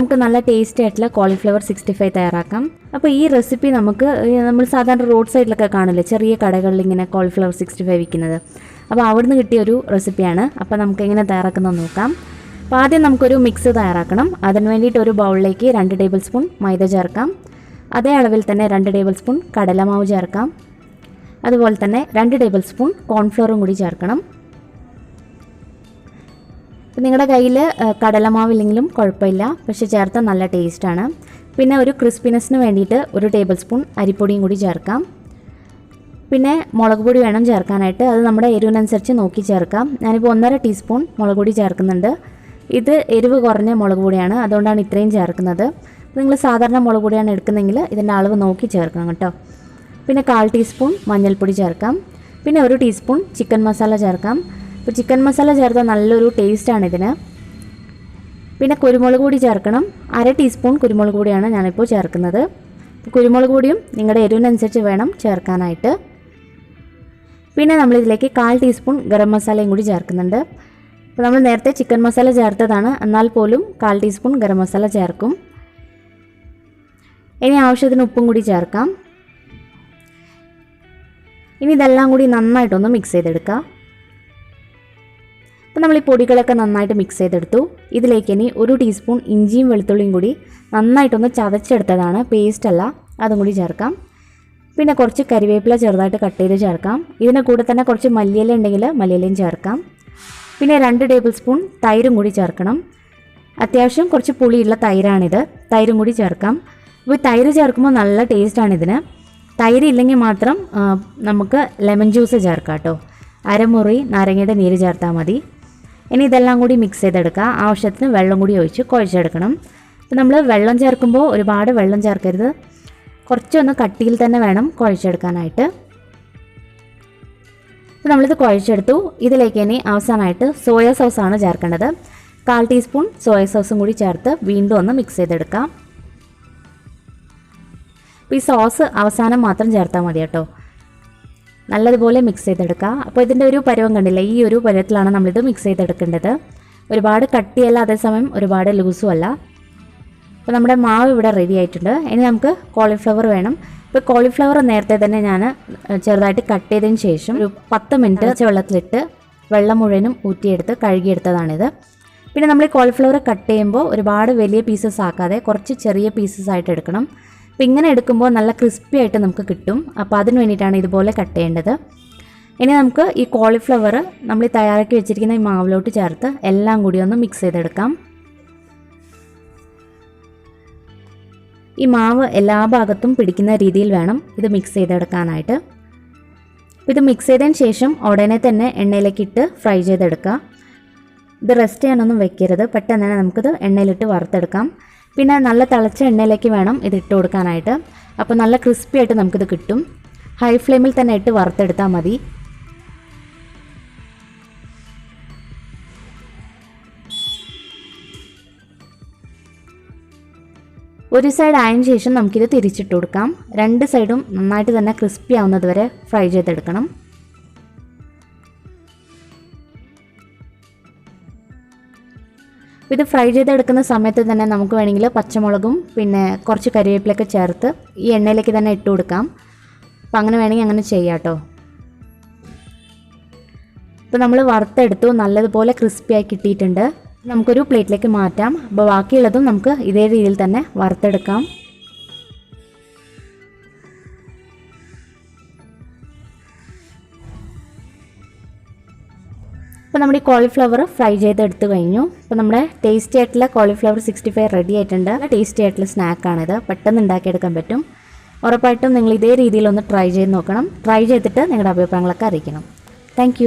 നമുക്ക് നല്ല ടേസ്റ്റി ആയിട്ടുള്ള കോളിഫ്ലവർ 65 തയ്യാറാക്കാം. അപ്പോൾ ഈ റെസിപ്പി നമുക്ക് നമ്മൾ സാധാരണ റോഡ് സൈഡിലൊക്കെ കാണില്ലേ ചെറിയ കടകളിൽ ഇങ്ങനെ കോളിഫ്ലവർ 65 വിൽക്കുന്നത്. അപ്പോൾ അവിടുന്ന് കിട്ടിയ ഒരു റെസിപ്പിയാണ്. അപ്പോൾ നമുക്ക് എങ്ങനെ തയ്യാറാക്കുന്നത് നോക്കാം. അപ്പോൾ ആദ്യം നമുക്കൊരു മിക്സ് തയ്യാറാക്കണം. അതിന് വേണ്ടിയിട്ട് ഒരു ബൗളിലേക്ക് 2 ടേബിൾ സ്പൂൺ മൈദ ചേർക്കാം. അതേ അളവിൽ തന്നെ 2 ടേബിൾ സ്പൂൺ കടലമാവ് ചേർക്കാം. അതുപോലെ തന്നെ 2 ടേബിൾ സ്പൂൺ കോൺഫ്ലോറും കൂടി ചേർക്കണം. നിങ്ങളുടെ കയ്യിൽ കടലമാവില്ലെങ്കിലും കുഴപ്പമില്ല, പക്ഷേ ചേർത്താൽ നല്ല ടേസ്റ്റാണ്. പിന്നെ ഒരു ക്രിസ്പിനെസ്സിന് വേണ്ടിയിട്ട് 1 ടേബിൾ സ്പൂൺ അരിപ്പൊടിയും കൂടി ചേർക്കാം. പിന്നെ മുളക് പൊടി വേണം ചേർക്കാനായിട്ട്. അത് നമ്മുടെ എരിവിനനുസരിച്ച് നോക്കി ചേർക്കാം. ഞാനിപ്പോൾ 1.5 ടീസ്പൂൺ മുളക് പൊടി ചേർക്കുന്നുണ്ട്. ഇത് എരിവ് കുറഞ്ഞ മുളക് പൊടിയാണ്, അതുകൊണ്ടാണ് ഇത്രയും ചേർക്കുന്നത്. നിങ്ങൾ സാധാരണ മുളക് പൊടിയാണ് എടുക്കുന്നതെങ്കിൽ ഇതിൻ്റെ അളവ് നോക്കി ചേർക്കണം കേട്ടോ. പിന്നെ 1/4 ടീസ്പൂൺ മഞ്ഞൾപ്പൊടി ചേർക്കാം. പിന്നെ 1 ടീസ്പൂൺ ചിക്കൻ മസാല ചേർക്കാം. അപ്പോൾ ചിക്കൻ മസാല ചേർത്താൽ നല്ലൊരു ടേസ്റ്റാണ് ഇതിന്. പിന്നെ കുരുമുളക് പൊടി ചേർക്കണം. 1/2 ടീസ്പൂൺ കുരുമുളക് പൊടിയാണ് ഞാനിപ്പോൾ ചേർക്കുന്നത്. കുരുമുളക് പൊടിയും നിങ്ങളുടെ എരിവിനനുസരിച്ച് വേണം ചേർക്കാനായിട്ട്. പിന്നെ നമ്മളിതിലേക്ക് 1/4 ടീസ്പൂൺ ഗരം മസാലയും കൂടി ചേർക്കുന്നുണ്ട്. അപ്പോൾ നമ്മൾ നേരത്തെ ചിക്കൻ മസാല ചേർത്തതാണ്, എന്നാൽ പോലും 1/4 ടീസ്പൂൺ ഗരം മസാല ചേർക്കും. ഇനി ആവശ്യത്തിന് ഉപ്പും കൂടി ചേർക്കാം. ഇനി ഇതെല്ലാം കൂടി നന്നായിട്ടൊന്ന് മിക്സ് ചെയ്തെടുക്കാം. അപ്പോൾ നമ്മൾ ഈ പൊടികളൊക്കെ നന്നായിട്ട് മിക്സ് ചെയ്തെടുത്തു. ഇതിലേക്ക് ഇനി 1 ടീസ്പൂൺ ഇഞ്ചിയും വെളുത്തുള്ളിയും കൂടി നന്നായിട്ടൊന്ന് ചതച്ചെടുത്തതാണ്, പേസ്റ്റ് അല്ല, അതും കൂടി ചേർക്കാം. പിന്നെ കുറച്ച് കരിവേപ്പില ചെറുതായിട്ട് കട്ട് ചെയ്ത് ചേർക്കാം. ഇതിൻ്റെ കൂടെ തന്നെ കുറച്ച് മല്ലിയില ഉണ്ടെങ്കിൽ മല്ലിയിലയും ചേർക്കാം. പിന്നെ 2 ടേബിൾ സ്പൂൺ തൈരും കൂടി ചേർക്കണം. അത്യാവശ്യം കുറച്ച് പുളിയുള്ള തൈരാണിത്, തൈരും കൂടി ചേർക്കാം. അപ്പോൾ തൈര് ചേർക്കുമ്പോൾ നല്ല ടേസ്റ്റാണ് ഇതിന്. തൈര് ഇല്ലെങ്കിൽ മാത്രം നമുക്ക് ലെമൺ ജ്യൂസ് ചേർക്കാം കേട്ടോ. 1/2 മുറി നാരങ്ങയുടെ നീര് ചേർത്താൽ മതി. ഇനി ഇതെല്ലാം കൂടി മിക്സ് ചെയ്തെടുക്കുക. ആവശ്യത്തിന് വെള്ളം കൂടി ഒഴിച്ച് കുഴച്ചെടുക്കണം. അപ്പോൾ നമ്മൾ വെള്ളം ചേർക്കുമ്പോൾ ഒരുപാട് വെള്ളം ചേർക്കരുത്, കുറച്ചൊന്ന് കട്ടിയിൽ തന്നെ വേണം കുഴച്ചെടുക്കാനായിട്ട്. അപ്പോൾ നമ്മളിത് കുഴച്ചെടുത്തു. ഇതിലേക്ക് ഇനി അവസാനമായിട്ട് സോയ സോസാണ് ചേർക്കേണ്ടത്. 1/4 ടീസ്പൂൺ സോയ സോസും കൂടി ചേർത്ത് വീണ്ടും ഒന്ന് മിക്സ് ചെയ്തെടുക്കാം. അപ്പോൾ ഈ സോസ് അവസാനം മാത്രം ചേർത്താൽ മതി കേട്ടോ. നല്ലതുപോലെ മിക്സ് ചെയ്തെടുക്കുക. അപ്പോൾ ഇതിൻ്റെ ഒരു പരുവം കണ്ടില്ല, ഈ ഒരു പരുവത്തിലാണ് നമ്മളിത് മിക്സ് ചെയ്തെടുക്കേണ്ടത്. ഒരുപാട് കട്ടിയല്ല, അതേസമയം ഒരുപാട് ലൂസും അല്ല. അപ്പോൾ നമ്മുടെ മാവ് ഇവിടെ റെഡി ആയിട്ടുണ്ട്. ഇനി നമുക്ക് കോളിഫ്ലവർ വേണം. ഇപ്പോൾ കോളിഫ്ലവർ നേരത്തെ തന്നെ ഞാൻ ചെറുതായിട്ട് കട്ട് ചെയ്തതിന് ശേഷം ഒരു 10 മിനിറ്റ് വെള്ളത്തിലിട്ട് വെള്ളം മുഴുവനും ഊറ്റിയെടുത്ത് കഴുകിയെടുത്തതാണിത്. പിന്നെ നമ്മൾ ഈ കോളിഫ്ലവർ കട്ട് ചെയ്യുമ്പോൾ ഒരുപാട് വലിയ പീസസ് ആക്കാതെ കുറച്ച് ചെറിയ പീസസ് ആയിട്ട് എടുക്കണം. അപ്പോൾ ഇങ്ങനെ എടുക്കുമ്പോൾ നല്ല ക്രിസ്പി ആയിട്ട് നമുക്ക് കിട്ടും. അപ്പോൾ അതിന് വേണ്ടിയിട്ടാണ് ഇതുപോലെ കട്ട് ചെയ്യേണ്ടത്. ഇനി നമുക്ക് ഈ കോളിഫ്ലവർ നമ്മൾ തയ്യാറാക്കി വെച്ചിരിക്കുന്ന ഈ മാവിലോട്ട് ചേർത്ത് എല്ലാം കൂടി ഒന്ന് മിക്സ് ചെയ്തെടുക്കാം. ഈ മാവ് എല്ലാ ഭാഗത്തും പിടിക്കുന്ന രീതിയിൽ വേണം ഇത് മിക്സ് ചെയ്തെടുക്കാനായിട്ട്. ഇത് മിക്സ് ചെയ്തതിന് ശേഷം ഉടനെ തന്നെ എണ്ണയിലേക്ക് ഇട്ട് ഫ്രൈ ചെയ്തെടുക്കുക. ഇത് റെസ്റ്റ് ചെയ്യാനൊന്നും വെക്കരുത്, പെട്ടെന്ന് തന്നെ നമുക്കിത് എണ്ണയിലിട്ട് വറുത്തെടുക്കാം. പിന്നെ നല്ല തിളച്ച എണ്ണയിലേക്ക് വേണം ഇത് ഇട്ട് കൊടുക്കാനായിട്ട്. അപ്പോൾ നല്ല ക്രിസ്പി ആയിട്ട് നമുക്കിത് കിട്ടും. ഹൈ ഫ്ലെയിമിൽ തന്നെ ഇട്ട് വറുത്തെടുത്താൽ മതി. ഒരു സൈഡ് ആയതിനു ശേഷം നമുക്കിത് തിരിച്ചിട്ട് കൊടുക്കാം. 2 സൈഡും നന്നായിട്ട് തന്നെ ക്രിസ്പി ആവുന്നത് വരെ ഫ്രൈ ചെയ്തെടുക്കണം. ഇത് ഫ്രൈ ചെയ്തെടുക്കുന്ന സമയത്ത് തന്നെ നമുക്ക് വേണമെങ്കിൽ പച്ചമുളകും പിന്നെ കുറച്ച് കരിവേപ്പിലൊക്കെ ചേർത്ത് ഈ എണ്ണയിലേക്ക് തന്നെ ഇട്ട് കൊടുക്കാം. അപ്പോൾ അങ്ങനെ വേണമെങ്കിൽ അങ്ങനെ ചെയ്യാം കേട്ടോ. ഇപ്പോൾ നമ്മൾ വറുത്തെടുത്തു, നല്ലതുപോലെ ക്രിസ്പിയായി കിട്ടിയിട്ടുണ്ട്. നമുക്കൊരു പ്ലേറ്റിലേക്ക് മാറ്റാം. അപ്പോൾ ബാക്കിയുള്ളതും നമുക്ക് ഇതേ രീതിയിൽ തന്നെ വറുത്തെടുക്കാം. അപ്പോൾ നമ്മുടെ ഈ കോളിഫ്ലവർ ഫ്രൈ ചെയ്തെടുത്ത് കഴിഞ്ഞു. അപ്പോൾ നമ്മുടെ ടേസ്റ്റി ആയിട്ടുള്ള കോളിഫ്ലവർ 65 റെഡി ആയിട്ടുണ്ട്. ടേസ്റ്റി ആയിട്ടുള്ള സ്നാക്കാണിത്, പെട്ടെന്ന് ഉണ്ടാക്കിയെടുക്കാൻ പറ്റും. ഉറപ്പായിട്ടും നിങ്ങൾ ഇതേ രീതിയിലൊന്ന് ട്രൈ ചെയ്ത് നോക്കണം. ട്രൈ ചെയ്തിട്ട് നിങ്ങളുടെ അഭിപ്രായങ്ങളൊക്കെ അറിയിക്കണം. താങ്ക്